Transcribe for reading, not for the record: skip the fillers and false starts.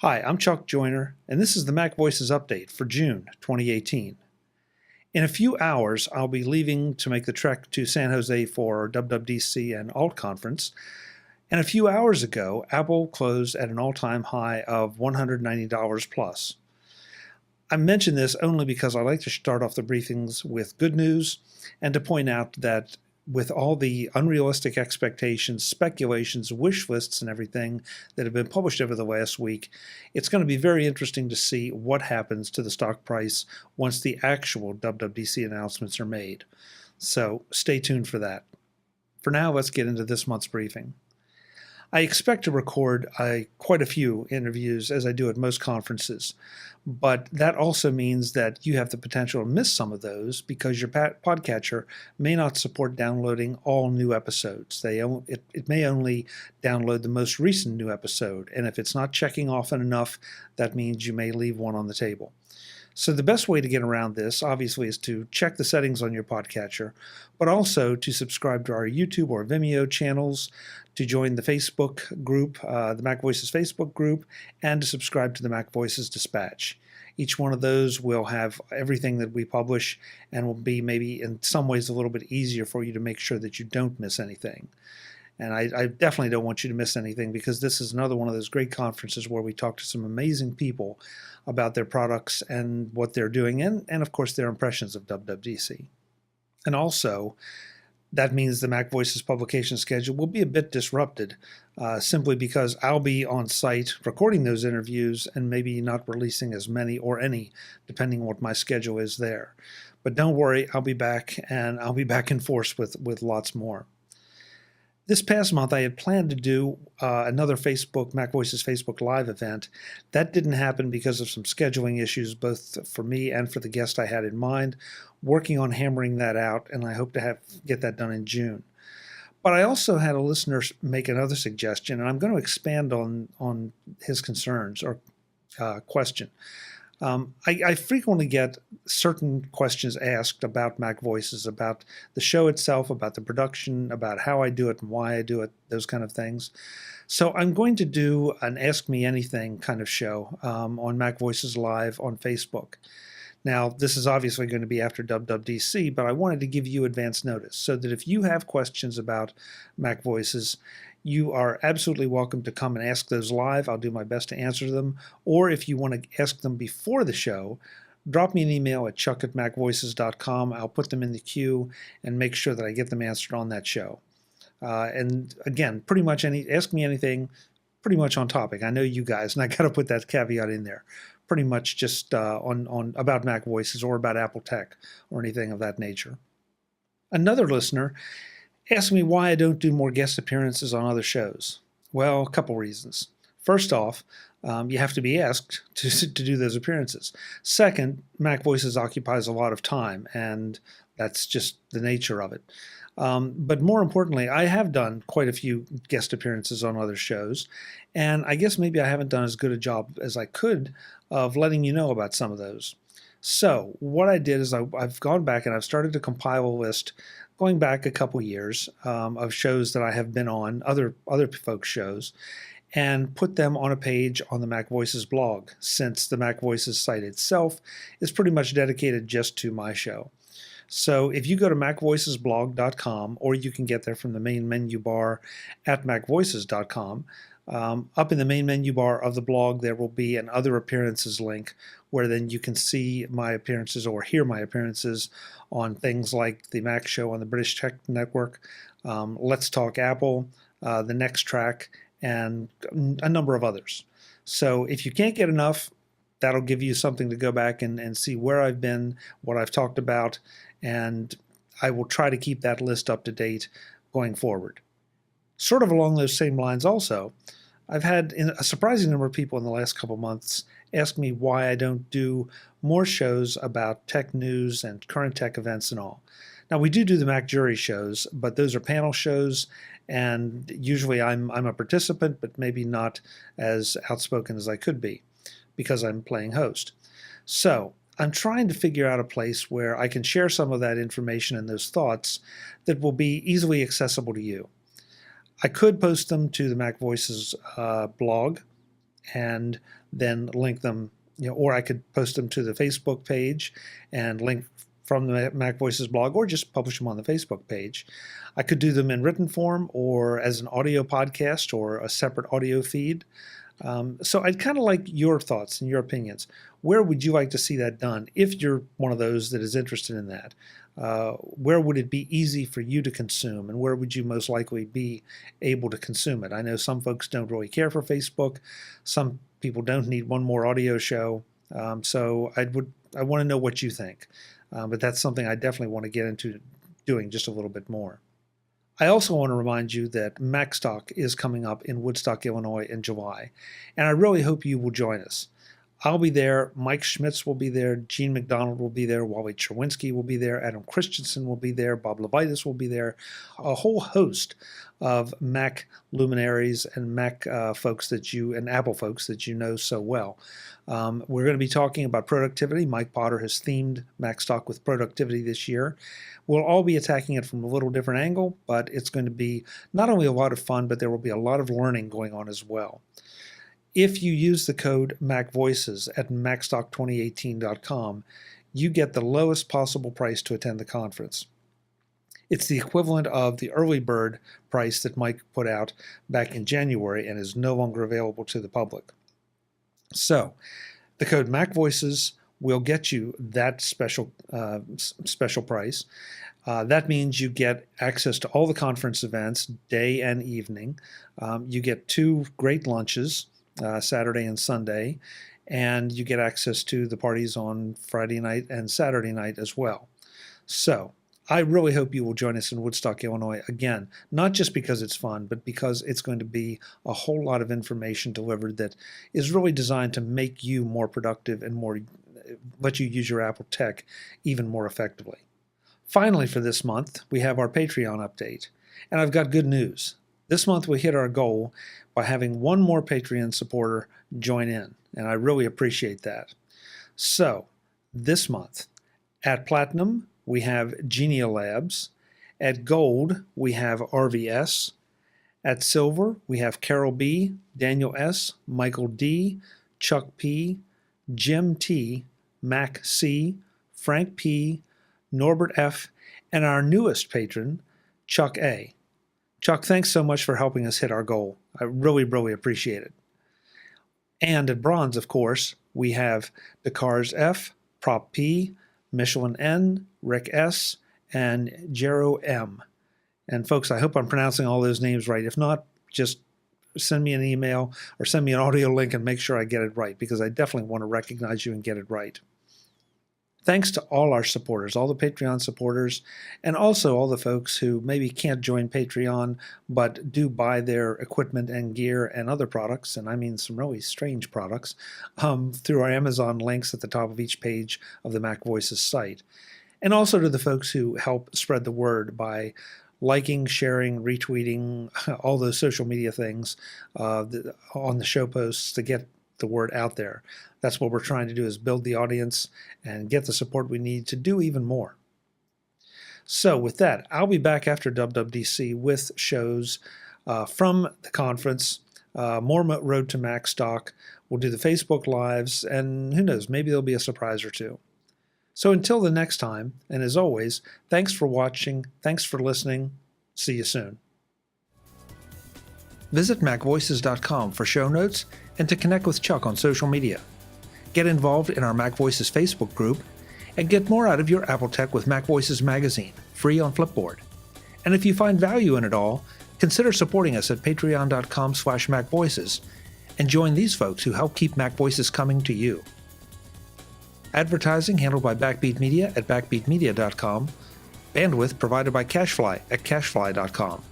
Hi, I'm Chuck Joyner, and this is the MacVoices update for June 2018. In a few hours, I'll be leaving to make the trek to San Jose for WWDC and Alt Conference, and a few hours ago, Apple closed at an all-time high of $190 plus. I mention this only because I like to start off the briefings with good news and to point out that with all the unrealistic expectations, speculations, wish lists, and everything that have been published over the last week, it's going to be very interesting to see what happens to the stock price once the actual WWDC announcements are made. So stay tuned for that. For now, let's get into this month's briefing. I expect to record quite a few interviews, as I do at most conferences, but that also means that you have the potential to miss some of those because your podcatcher may not support downloading all new episodes. It may only download the most recent new episode, and if it's not checking often enough, that means you may leave one on the table. So the best way to get around this, obviously, is to check the settings on your podcatcher, but also to subscribe to our YouTube or Vimeo channels, to join the Facebook group, the MacVoices Facebook group, and to subscribe to the MacVoices Dispatch. Each one of those will have everything that we publish and will be maybe in some ways a little bit easier for you to make sure that you don't miss anything. And I definitely don't want you to miss anything because this is another one of those great conferences where we talk to some amazing people about their products and what they're doing and of course, their impressions of WWDC. And also, that means the MacVoices publication schedule will be a bit disrupted simply because I'll be on site recording those interviews and maybe not releasing as many or any, depending on what my schedule is there. But don't worry, I'll be back, and I'll be back in force with lots more. This past month, I had planned to do another MacVoices Facebook Live event. That didn't happen because of some scheduling issues, both for me and for the guest I had in mind. Working on hammering that out, and I hope to get that done in June. But I also had a listener make another suggestion, and I'm going to expand on his concerns or question. I frequently get certain questions asked about MacVoices, about the show itself, about the production, about how I do it and why I do it, those kind of things. So I'm going to do an Ask Me Anything kind of show on MacVoices Live on Facebook. Now, this is obviously going to be after WWDC, but I wanted to give you advance notice so that if you have questions about MacVoices, you are absolutely welcome to come and ask those live. I'll do my best to answer them. Or if you want to ask them before the show, drop me an email at chuck@macvoices.com. I'll put them in the queue and make sure that I get them answered on that show. And again, pretty much ask me anything, pretty much on topic. I know you guys, and I got to put that caveat in there. Pretty much just on about MacVoices or about Apple Tech or anything of that nature. Another listener asked me why I don't do more guest appearances on other shows. Well, a couple reasons. First off, you have to be asked to do those appearances. Second, MacVoices occupies a lot of time, and that's just the nature of it. But more importantly, I have done quite a few guest appearances on other shows, and I guess maybe I haven't done as good a job as I could of letting you know about some of those. So what I did is I've gone back and I've started to compile a list going back a couple years of shows that I have been on, other folks' shows, and put them on a page on the MacVoices blog, since the MacVoices site itself is pretty much dedicated just to my show. So if you go to macvoicesblog.com, or you can get there from the main menu bar at macvoices.com, up in the main menu bar of the blog, there will be an Other Appearances link where then you can see my appearances or hear my appearances on things like the Mac Show on the British Tech Network, Let's Talk Apple, The Next Track, and a number of others. So if you can't get enough, that'll give you something to go back and see where I've been, what I've talked about, and I will try to keep that list up to date going forward. Sort of along those same lines also, I've had a surprising number of people in the last couple months ask me why I don't do more shows about tech news and current tech events and all. Now, we do the Mac Jury shows, but those are panel shows, and usually I'm a participant, but maybe not as outspoken as I could be because I'm playing host. So I'm trying to figure out a place where I can share some of that information and those thoughts that will be easily accessible to you. I could post them to the MacVoices blog, and then link them, or I could post them to the Facebook page and link from the Mac Voices blog, or just publish them on the Facebook page. I could do them in written form or as an audio podcast or a separate audio feed. So I'd kind of like your thoughts and your opinions. Where would you like to see that done if you're one of those that is interested in that? Where would it be easy for you to consume, and where would you most likely be able to consume it? I know some folks don't really care for Facebook. Some people don't need one more audio show. So I want to know what you think. But that's something I definitely want to get into doing just a little bit more. I also want to remind you that MacStock is coming up in Woodstock, Illinois in July, and I really hope you will join us. I'll be there, Mike Schmitz will be there, Gene McDonald will be there, Wally Cherwinski will be there, Adam Christensen will be there, Bob Levitas will be there, a whole host of Mac luminaries and Mac folks and Apple folks that you know so well. We're going to be talking about productivity. Mike Potter has themed MacStock with productivity this year. We'll all be attacking it from a little different angle, but it's going to be not only a lot of fun, but there will be a lot of learning going on as well. If you use the code MacVoices at macstock2018.com, you get the lowest possible price to attend the conference. It's the equivalent of the early bird price that Mike put out back in January and is no longer available to the public. So, the code MacVoices will get you that special price. That means you get access to all the conference events, day and evening. You get 2 great lunches, Saturday and Sunday, and you get access to the parties on Friday night and Saturday night as well. So, I really hope you will join us in Woodstock, Illinois, again, not just because it's fun, but because it's going to be a whole lot of information delivered that is really designed to make you more productive and let you use your Apple tech even more effectively. Finally, for this month, we have our Patreon update, and I've got good news. This month we hit our goal by having one more Patreon supporter join in, and I really appreciate that. So, this month, at Platinum, we have Genia Labs. At Gold, we have RVS. At Silver, we have Carol B., Daniel S., Michael D., Chuck P., Jim T., Mac C., Frank P., Norbert F., and our newest patron, Chuck A. Chuck, thanks so much for helping us hit our goal. I really, really appreciate it. And at Bronze, of course, we have Descartes F., Prop P., Michelin N., Rick S., and Jero M. And folks, I hope I'm pronouncing all those names right. If not, just send me an email or send me an audio link and make sure I get it right, because I definitely want to recognize you and get it right. Thanks to all our supporters, all the Patreon supporters, and also all the folks who maybe can't join Patreon but do buy their equipment and gear and other products, and I mean some really strange products, through our Amazon links at the top of each page of the Mac Voices site. And also to the folks who help spread the word by liking, sharing, retweeting, all those social media things on the show posts to get the word out there. That's what we're trying to do, is build the audience and get the support we need to do even more. So with that, I'll be back after WWDC with shows from the conference, more Road to MacStock. We'll do the Facebook Lives, and who knows, maybe there'll be a surprise or two. So until the next time, and as always, thanks for watching, thanks for listening, see you soon. Visit MacVoices.com for show notes and to connect with Chuck on social media. Get involved in our Mac Voices Facebook group, and get more out of your Apple tech with Mac Voices magazine, free on Flipboard. And if you find value in it all, consider supporting us at patreon.com/MacVoices and join these folks who help keep Mac Voices coming to you. Advertising handled by Backbeat Media at backbeatmedia.com. Bandwidth provided by CacheFly at cachefly.com.